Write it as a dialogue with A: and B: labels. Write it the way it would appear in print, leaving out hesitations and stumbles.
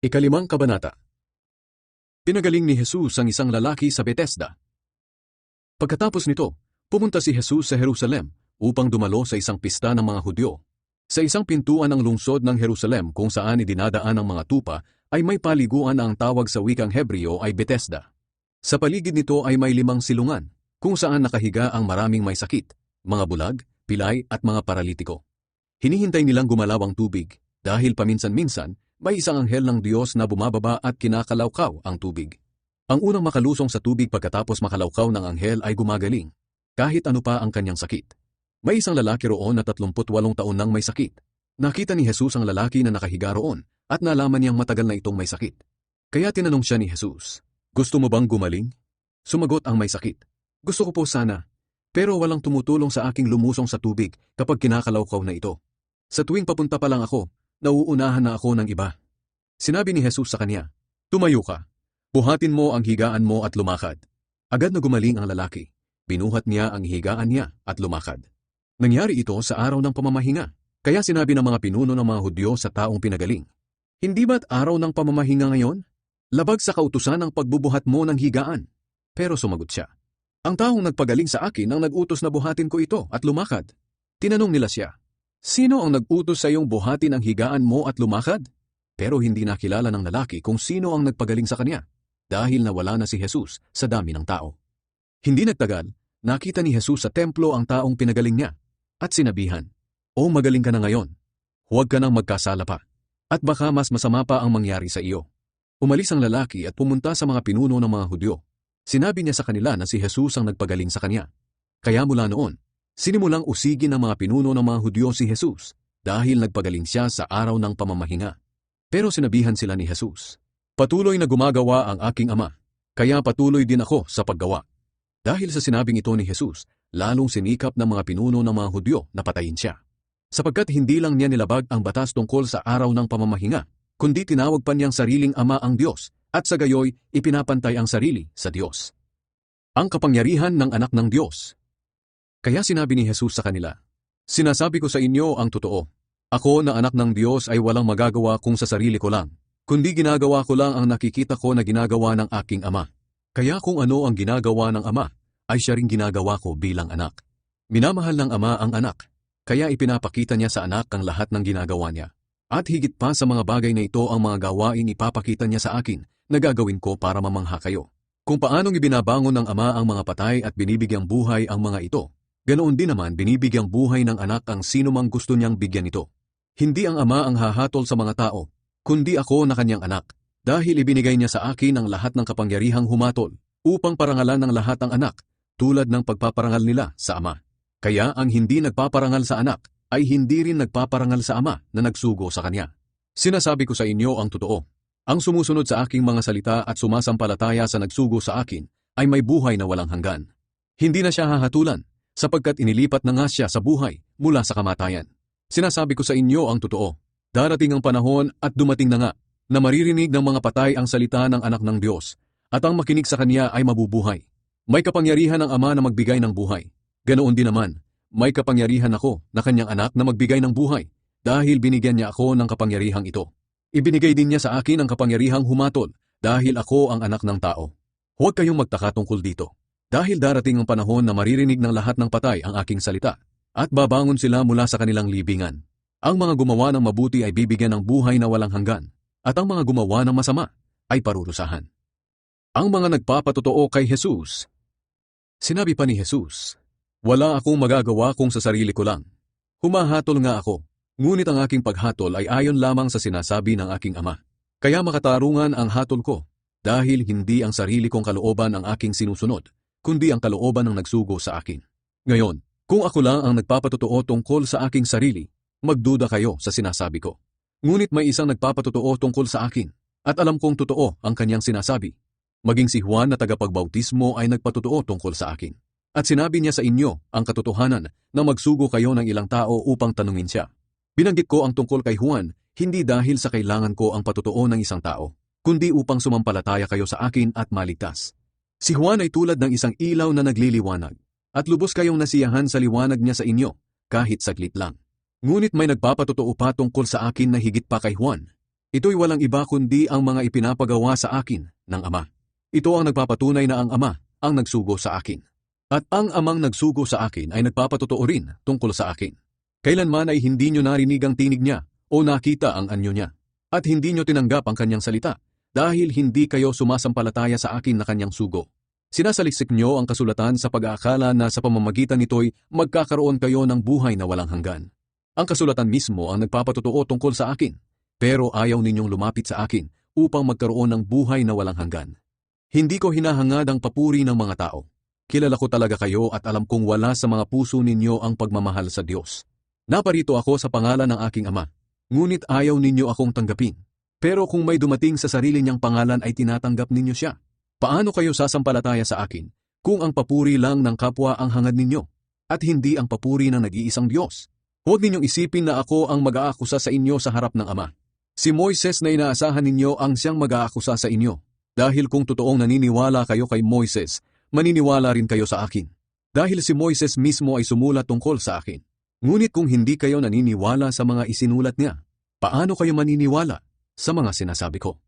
A: Ikalimang kabanata. Pinagaling ni Jesus ang isang lalaki sa Bethesda. Pagkatapos nito, pumunta si Jesus sa Jerusalem upang dumalo sa isang pista ng mga Hudyo. Sa isang pintuan ng lungsod ng Jerusalem kung saan idinadaan ang mga tupa ay may paliguan na ang tawag sa wikang Hebreo ay Bethesda. Sa paligid nito ay may 5 silungan kung saan nakahiga ang maraming may sakit, mga bulag, pilay at mga paralitiko. Hinihintay nilang gumalaw ang tubig dahil paminsan-minsan may isang anghel ng Diyos na bumababa at kinakalawkaw ang tubig. Ang unang makalusong sa tubig pagkatapos makalawkaw ng anghel ay gumagaling, kahit ano pa ang kanyang sakit. May isang lalaki roon na 38 taon nang may sakit. Nakita ni Jesus ang lalaki na nakahiga roon at nalaman niyang matagal na itong may sakit. Kaya tinanong siya ni Jesus, "Gusto mo bang gumaling?" Sumagot ang may sakit, "Gusto ko po sana, pero walang tumutulong sa aking lumusong sa tubig kapag kinakalawkaw na ito. Sa tuwing papunta pa lang ako, nauunahan na ako ng iba." Sinabi ni Jesus sa kanya, "Tumayo ka, buhatin mo ang higaan mo at lumakad." Agad na gumaling ang lalaki. Binuhat niya ang higaan niya at lumakad. Nangyari ito sa araw ng pamamahinga, kaya sinabi ng mga pinuno ng mga Hudyo sa taong pinagaling, "Hindi ba't araw ng pamamahinga ngayon? Labag sa kautusan ang pagbubuhat mo ng higaan." Pero sumagot siya, "Ang taong nagpagaling sa akin ang nag-utos na buhatin ko ito at lumakad." Tinanong nila siya, "Sino ang nag-utos sa iyong buhatin ang higaan mo at lumakad?" Pero hindi nakilala ng lalaki kung sino ang nagpagaling sa kanya, dahil nawala na si Jesus sa dami ng tao. Hindi nagtagal, nakita ni Jesus sa templo ang taong pinagaling niya, at sinabihan, "O magaling ka na ngayon, huwag ka nang magkasala pa, at baka mas masama pa ang mangyari sa iyo." Umalis ang lalaki at pumunta sa mga pinuno ng mga Hudyo. Sinabi niya sa kanila na si Jesus ang nagpagaling sa kanya. Kaya mula noon, sinimulang usigin ng mga pinuno ng mga Hudyo si Jesus, dahil nagpagaling siya sa araw ng pamamahinga. Pero sinabihan sila ni Jesus, "Patuloy na gumagawa ang aking Ama, kaya patuloy din ako sa paggawa." Dahil sa sinabing ito ni Jesus, lalong sinikap ng mga pinuno ng mga Hudyo na patayin siya. Sapagkat hindi lang niya nilabag ang batas tungkol sa araw ng pamamahinga, kundi tinawag pa niyang sariling Ama ang Diyos, at sa gayoy ipinapantay ang sarili sa Diyos. Ang kapangyarihan ng anak ng Diyos. Kaya sinabi ni Jesus sa kanila, "Sinasabi ko sa inyo ang totoo. Ako na anak ng Diyos ay walang magagawa kung sa sarili ko lang, kundi ginagawa ko lang ang nakikita ko na ginagawa ng aking Ama. Kaya kung ano ang ginagawa ng Ama, ay siya ring ginagawa ko bilang anak. Minamahal ng Ama ang anak, kaya ipinapakita niya sa anak ang lahat ng ginagawa niya. At higit pa sa mga bagay na ito ang mga gawain ipapakita niya sa akin na gagawin ko para mamangha kayo. Kung paanong ibinabangon ng Ama ang mga patay at binibigyang buhay ang mga ito, ganoon din naman binibigyang buhay ng anak ang sino mang gusto niyang bigyan ito. Hindi ang Ama ang hahatol sa mga tao, kundi ako na kanyang anak, dahil ibinigay niya sa akin ang lahat ng kapangyarihang humatol, upang parangalan ng lahat ang anak, tulad ng pagpaparangal nila sa Ama. Kaya ang hindi nagpaparangal sa anak, ay hindi rin nagpaparangal sa Ama na nagsugo sa kanya. Sinasabi ko sa inyo ang totoo. Ang sumusunod sa aking mga salita at sumasampalataya sa nagsugo sa akin, ay may buhay na walang hanggan. Hindi na siya hahatulan, sapagkat inilipat na nga siya sa buhay mula sa kamatayan. Sinasabi ko sa inyo ang totoo. Darating ang panahon at dumating na nga, na maririnig ng mga patay ang salita ng anak ng Diyos, at ang makinig sa kanya ay mabubuhay. May kapangyarihan ng Ama na magbigay ng buhay. Ganoon din naman, may kapangyarihan ako na kanyang anak na magbigay ng buhay, dahil binigyan niya ako ng kapangyarihang ito. Ibinigay din niya sa akin ang kapangyarihang humatol, dahil ako ang anak ng tao. Huwag kayong magtaka tungkol dito, dahil darating ang panahon na maririnig ng lahat ng patay ang aking salita, at babangon sila mula sa kanilang libingan. Ang mga gumawa ng mabuti ay bibigyan ng buhay na walang hanggan, at ang mga gumawa ng masama ay parurusahan. Ang mga nagpapatotoo kay Jesus. Sinabi pa ni Jesus, "Wala akong magagawa kung sa sarili ko lang. Humahatol nga ako, ngunit ang aking paghatol ay ayon lamang sa sinasabi ng aking Ama. Kaya makatarungan ang hatol ko, dahil hindi ang sarili kong kalooban ang aking sinusunod, kundi ang kalooban ng nagsugo sa akin. Ngayon, kung ako lang ang nagpapatotoo tungkol sa aking sarili, magduda kayo sa sinasabi ko. Ngunit may isang nagpapatotoo tungkol sa akin, at alam kong totoo ang kanyang sinasabi. Maging si Juan na tagapagbautismo ay nagpatotoo tungkol sa akin. At sinabi niya sa inyo ang katotohanan na magsugo kayo ng ilang tao upang tanungin siya. Binanggit ko ang tungkol kay Juan, hindi dahil sa kailangan ko ang patotoo ng isang tao, kundi upang sumampalataya kayo sa akin at maligtas. Si Juan ay tulad ng isang ilaw na nagliliwanag, at lubos kayong nasiyahan sa liwanag niya sa inyo, kahit saglit lang. Ngunit may nagpapatotoo pa tungkol sa akin na higit pa kay Juan. Ito'y walang iba kundi ang mga ipinapagawa sa akin ng Ama. Ito ang nagpapatunay na ang Ama ang nagsugo sa akin. At ang Amang nagsugo sa akin ay nagpapatotoo rin tungkol sa akin. Kailanman ay hindi nyo narinig ang tinig niya o nakita ang anyo niya. At hindi nyo tinanggap ang kanyang salita dahil hindi kayo sumasampalataya sa akin na kanyang sugo. Sinasaliksik nyo ang kasulatan sa pag-aakala na sa pamamagitan nito'y magkakaroon kayo ng buhay na walang hanggan. Ang kasulatan mismo ang nagpapatotoo tungkol sa akin, pero ayaw ninyong lumapit sa akin upang magkaroon ng buhay na walang hanggan. Hindi ko hinahangad ang papuri ng mga tao. Kilala ko talaga kayo at alam kong wala sa mga puso ninyo ang pagmamahal sa Diyos. Naparito ako sa pangalan ng aking Ama, ngunit ayaw ninyo akong tanggapin. Pero kung may dumating sa sarili niyang pangalan ay tinatanggap ninyo siya. Paano kayo sasampalataya sa akin kung ang papuri lang ng kapwa ang hangad ninyo at hindi ang papuri ng nag-iisang Diyos? Huwag ninyong isipin na ako ang mag-aakusa sa inyo sa harap ng Ama. Si Moises na inaasahan ninyo ang siyang mag-aakusa sa inyo. Dahil kung totoong naniniwala kayo kay Moises, maniniwala rin kayo sa akin. Dahil si Moises mismo ay sumulat tungkol sa akin. Ngunit kung hindi kayo naniniwala sa mga isinulat niya, paano kayo maniniwala sa mga sinasabi ko?